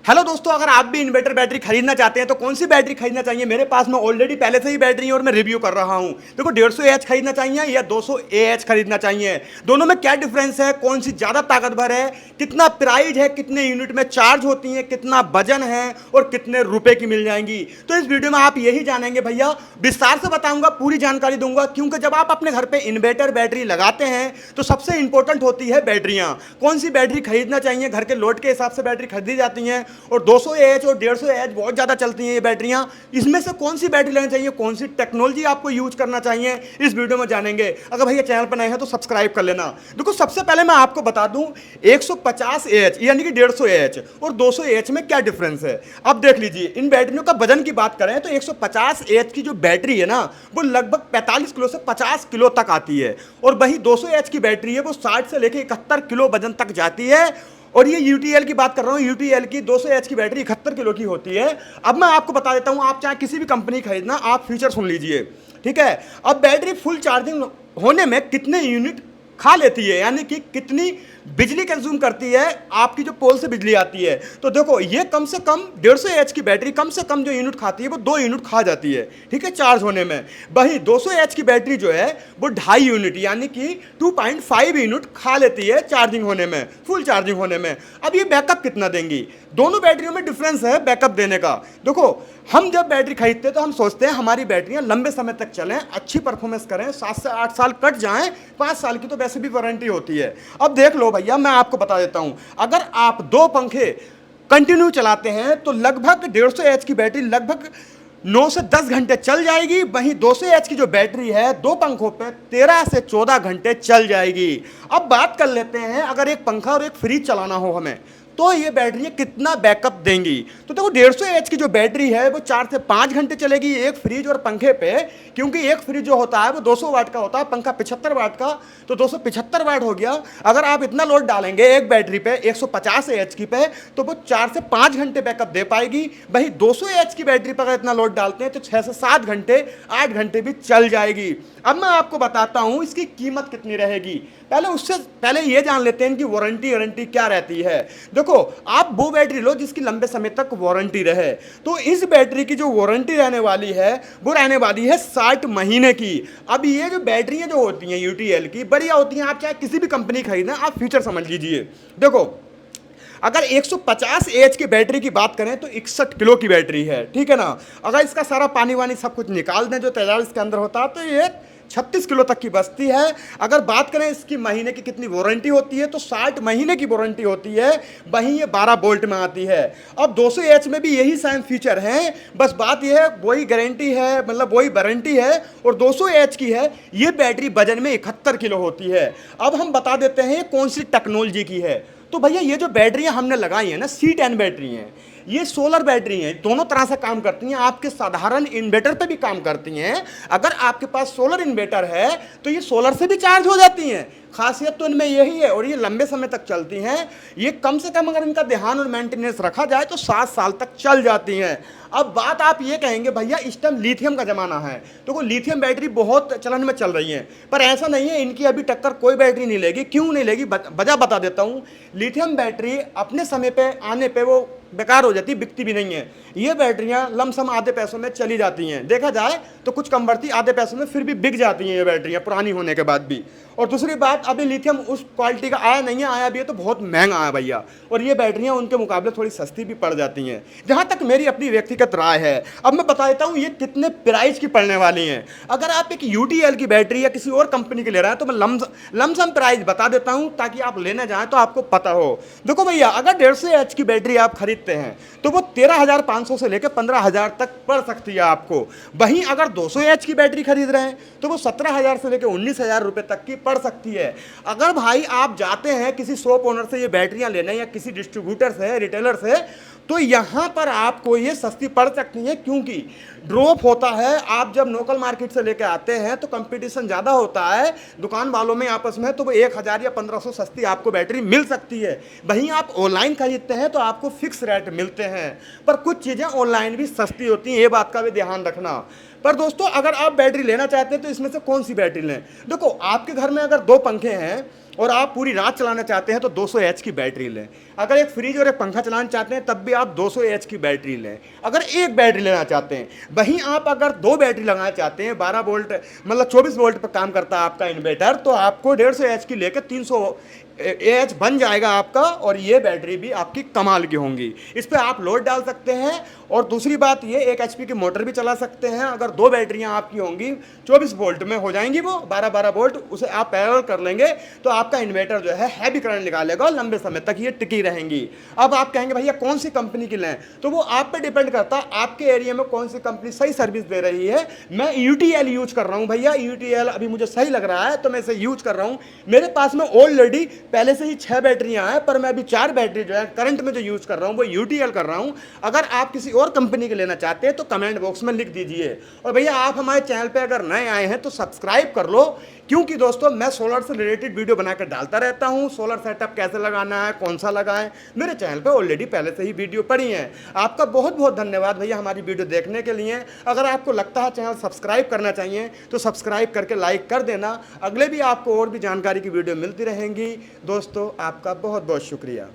Hello दोस्तों, अगर आप भी इन्वर्टर बैटरी खरीदना चाहते हैं तो कौन सी बैटरी खरीदना चाहिए। मेरे पास में ऑलरेडी पहले से ही बैटरी है और मैं रिव्यू कर रहा हूं। देखो 150 एच खरीदना चाहिए या 200 एच खरीदना चाहिए, दोनों में क्या डिफरेंस है, कौन सी ज्यादा ताकतवर है, कितना प्राइस है, कितने यूनिट में चार्ज होती है, कितना वजन है और कितने रुपए की मिल जाएंगी। तो इस वीडियो में आप यही जानेंगे भैया, विस्तार से बताऊंगा, पूरी जानकारी दूंगा। क्योंकि जब आप अपने घर पे इन्वर्टर बैटरी लगाते हैं तो सबसे इंपॉर्टेंट होती है बैटरियां। कौन सी बैटरी खरीदना चाहिए, घर के लोड के हिसाब से बैटरी खरीदी जाती हैं और 200 एच और 150 एच बहुत ज़्यादा चलती हैं ये बैटरियां। इसमें से कौन सी बैटरी लेनी चाहिए, कौन सी टेक्नोलॉजी आपको यूज करना चाहिए, इस वीडियो में जानेंगे। अगर भैया चैनल पर नए हैं तो सब्सक्राइब कर लेना। देखो सबसे पहले मैं आपको बता दूं 150 एच यानी कि 150 एच और 200 एच में क्या डिफरेंस है। अब देख लीजिए, इन बैटरियों का वजन की बात करें तो 150 एच की जो बैटरी है ना वो लगभग 45 किलो से 50 किलो तक आती है और वही 200 एच की बैटरी है वो 60 से लेकर 71 किलो वजन तक जाती है। और ये यूटीएल की बात कर रहा हूँ, यूटीएल की 200 एच की बैटरी 71 किलो की होती है। अब मैं आपको बता देता हूँ, आप चाहे किसी भी कंपनी खरीदना, आप फीचर सुन लीजिए, ठीक है। अब बैटरी फुल चार्जिंग होने में कितने यूनिट खा लेती है, यानी कि कितनी बिजली कंज्यूम करती है, आपकी जो पोल से बिजली आती है। तो देखो ये कम से कम 150 एच की बैटरी कम से कम जो यूनिट खाती है वो 2 यूनिट खा जाती है, ठीक है, चार्ज होने में। वही 200 एच की बैटरी जो है वो 2.5 यूनिट यानी कि 2.5 यूनिट खा लेती है चार्जिंग होने में, फुल चार्जिंग होने में। अब ये बैकअप कितना देंगी, दोनों बैटरियों में डिफरेंस है बैकअप देने का। देखो हम जब बैटरी खरीदते हैं तो हम सोचते हैं हमारी बैटरियां लंबे समय तक चलें, अच्छी परफॉर्मेंस करें, 7 से 8 साल कट जाएं, 5 साल की तो वैसे भी वारंटी होती है। अब देख लो भैया, मैं आपको बता देता हूं, अगर आप 2 पंखे कंटिन्यू चलाते हैं तो लगभग 150 एच की बैटरी लगभग 9 से 10 घंटे चल जाएगी। वहीं 200 एच की जो बैटरी है 2 पंखों पे 13 से 14 घंटे चल जाएगी। अब बात कर लेते हैं, अगर एक पंखा और एक फ्रिज चलाना हो हमें तो ये बैटरी कितना बैकअप देंगी। तो देखो 150 एच की जो बैटरी है वो 4 से 5 घंटे चलेगी एक फ्रिज और पंखे पे, क्योंकि एक फ्रिज जो होता है वो 200 वाट का होता है, पंखा 75 वाट का, तो 275 वाट हो गया। अगर आप इतना लोड डालेंगे एक बैटरी पे 150 एच की पे तो वो 4 से 5 घंटे बैकअप दे पाएगी। वही 200 एच की बैटरी पर अगर इतना लोड डालते हैं तो 6 से 7 घंटे 8 घंटे भी चल जाएगी। अब मैं आपको बताता हूं इसकी कीमत कितनी रहेगी। पहले उससे पहले ये जान लेते हैं कि वारंटी क्या रहती है। देखो आप वो बैटरी लो जिसकी लंबे समय तक वारंटी रहे। तो इस बैटरी की जो वारंटी रहने वाली है वो रहने वाली है 60 महीने की। अब ये जो बैटरियां जो होती हैं यूटीएल की बढ़िया होती हैं, आप चाहे किसी भी कंपनी खरीदें, आप फीचर समझ लीजिए। देखो अगर 150 एच की बैटरी की बात करें तो 61 किलो की बैटरी है, ठीक है ना। अगर इसका सारा पानी वानी सब कुछ निकाल दें जो तेजाब इसके अंदर होता है तो ये 36 किलो तक की बचती है। अगर बात करें इसकी महीने की कितनी वारंटी होती है तो 60 महीने की वारंटी होती है, वहीं ये 12 वोल्ट में आती है। अब 200 एच में भी यही सेम फीचर हैं, बस बात यह है वही गारंटी है, मतलब वही वारंटी है और 200 एच की है। ये बैटरी वजन में 71 किलो होती है। अब हम बता देते हैं ये कौन सी टेक्नोलॉजी की है। तो भैया ये जो बैटरियां हमने लगाई हैं ना, C10 बैटरी हैं, ये सोलर बैटरी हैं, दोनों तरह से काम करती हैं। आपके साधारण इन्वर्टर पे भी काम करती हैं। अगर आपके पास सोलर इन्वर्टर है तो ये सोलर से भी चार्ज हो जाती हैं। खासियत तो इनमें यही है और ये लंबे समय तक चलती हैं। ये कम से कम अगर इनका ध्यान और मेंटेनेंस रखा जाए तो 7 साल तक चल जाती हैं। अब बात आप ये कहेंगे भैया इस टाइम लिथियम का ज़माना है, तो कोई लिथियम बैटरी बहुत चलन में चल रही है, पर ऐसा नहीं है, इनकी अभी टक्कर कोई बैटरी नहीं लेगी। क्यों नहीं लेगी, वजह बता देता हूँ। लिथियम बैटरी अपने समय पे आने पे वो बेकार हो जाती, बिकती भी नहीं है। ये बैटरियां लमसम आधे पैसों में चली जाती हैं, देखा जाए तो कुछ कम बढ़ती, आधे पैसों में फिर भी बिक जाती हैं ये बैटरियां पुरानी होने के बाद भी। और दूसरी बात, अभी लिथियम उस क्वालिटी का आया नहीं है, आया भी है तो बहुत महंगा आया भैया, और ये बैटरियां उनके मुकाबले थोड़ी सस्ती भी पड़ जाती हैं, जहां तक मेरी अपनी व्यक्तिगत राय है। अब मैं बता देता हूं ये कितने प्राइस की पड़ने वाली हैं। अगर आप एक यूटीएल की बैटरी या किसी और कंपनी की ले रहे हैं तो मैं लमसम प्राइस बता देता हूं ताकि आप लेने जाएं तो आपको पता हो। देखो भैया अगर 150 एच की बैटरी आप खरीदते हैं तो वो 13,500 से लेकर 15,000 तक पड़ सकती है आपको। वहीं अगर 200 एच की बैटरी खरीद रहे हैं तो वो 17,000 से लेकर 19,000 रुपए तक की पड़ सकती है। अगर भाई आप जाते हैं किसी शॉप ओनर से ये बैटरियां लेने या किसी डिस्ट्रीब्यूटर से, रिटेलर से, तो यहां पर आपको ये सस्ती पड़ सकती है, क्योंकि ड्रॉप होता है। आप जब लोकल मार्केट से लेके आते हैं तो कंपटीशन ज़्यादा होता है दुकान वालों में आपस में, तो वो 1,000 या 1,500 सस्ती आपको बैटरी मिल सकती है। वहीं आप ऑनलाइन खरीदते हैं तो आपको फिक्स रेट मिलते हैं, पर कुछ चीज़ें ऑनलाइन भी सस्ती होती हैं, ये बात का भी ध्यान रखना। पर दोस्तों अगर आप बैटरी लेना चाहते हैं तो इसमें से कौन सी बैटरी लें। देखो आपके घर में अगर 2 पंखे हैं और आप पूरी रात चलाना चाहते हैं तो 200 एच की बैटरी लें। अगर एक फ्रिज और एक पंखा चलाना चाहते हैं तब भी आप 200 एच की बैटरी लें। अगर एक बैटरी लेना चाहते हैं, वहीं आप अगर 2 बैटरी लगाना चाहते हैं, 12 वोल्ट मतलब 24 वोल्ट पर काम करता है आपका इन्वर्टर, तो आपको 150 एच की लेकर 300 एच बन जाएगा आपका, और ये बैटरी भी आपकी कमाल की होंगी। इस पर आप लोड डाल सकते हैं, और दूसरी बात ये 1 एचपी की मोटर भी चला सकते हैं। अगर 2 बैटरियां आपकी होंगी 24 वोल्ट में हो जाएंगी, वो 12-12 वोल्ट, उसे आप पैरेलल कर लेंगे तो आपका इन्वर्टर जो है हैवी करंट निकालेगा और लंबे समय तक ये टिकी रहेंगी। अब आप कहेंगे भैया कौन सी कंपनी की लें, तो वो आप पे डिपेंड करता है आपके एरिया में कौन सी कंपनी सही सर्विस दे रही है। मैं यूटीएल यूज कर रहा हूँ भैया, यूटीएल अभी मुझे सही लग रहा है तो मैं इसे यूज कर रहा हूँ। मेरे पास में ऑलरेडी पहले से ही 6 बैटरियां हैं, पर मैं अभी 4 बैटरी जो है करंट में जो यूज कर रहा हूँ वो यूटीएल कर रहा हूँ। अगर आप किसी और कंपनी के लेना चाहते हैं तो कमेंट बॉक्स में लिख दीजिए। और भैया आप हमारे चैनल पे अगर नए आए हैं तो सब्सक्राइब कर लो, क्योंकि दोस्तों मैं सोलर से रिलेटेड वीडियो बनाकर डालता रहता हूँ। सोलर सेटअप कैसे लगाना है, कौन सा लगाएं, मेरे चैनल पे ऑलरेडी पहले से ही वीडियो पड़ी हैं। आपका बहुत बहुत धन्यवाद भैया हमारी वीडियो देखने के लिए। अगर आपको लगता है चैनल सब्सक्राइब करना चाहिए तो सब्सक्राइब करके लाइक कर देना। अगले भी आपको और भी जानकारी की वीडियो मिलती रहेंगी। दोस्तों आपका बहुत बहुत शुक्रिया।